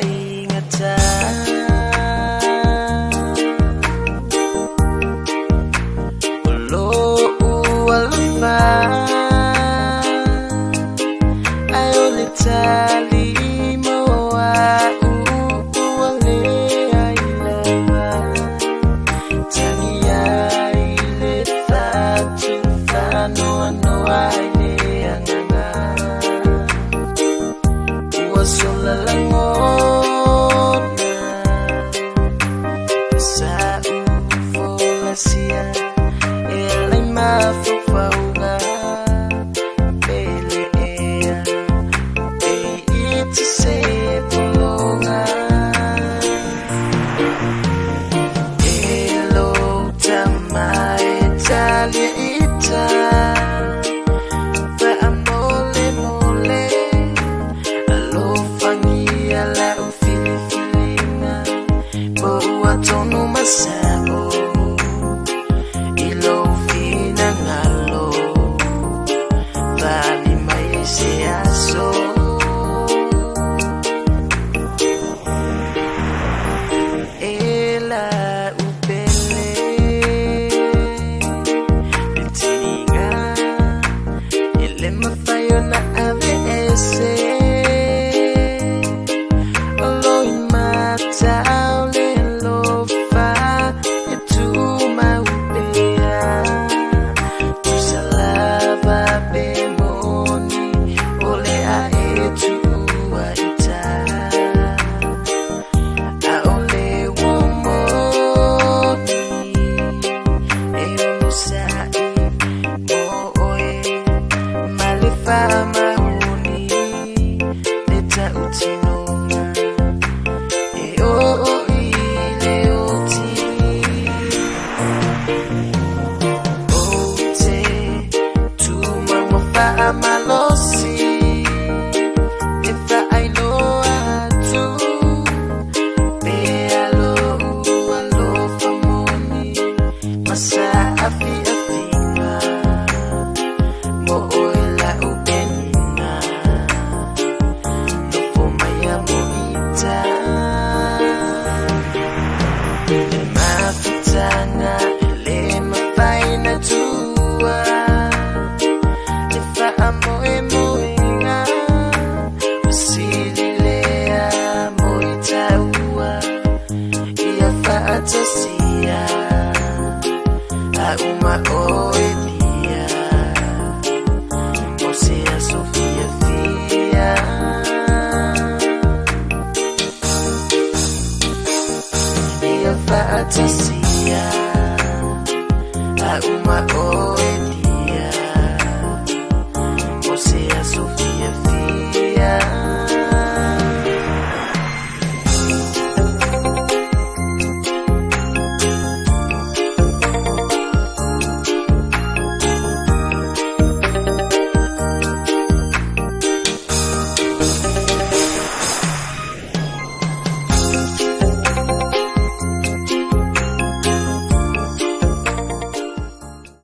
ingatan. Ulo uwalfa ayo litali moa uwale ailawa tania ile tatu thano no aile anganga uwasola langona sa ufolasia ele mafufauga pele ea se prolonga elo tama Italia ita fa amole mole alo fangia la ufilifilina bo atono masabo ilo fina ngalo vali maese aso uma oedia Osea Sofia Fia Ia fantasia uma oedia Osea Sofia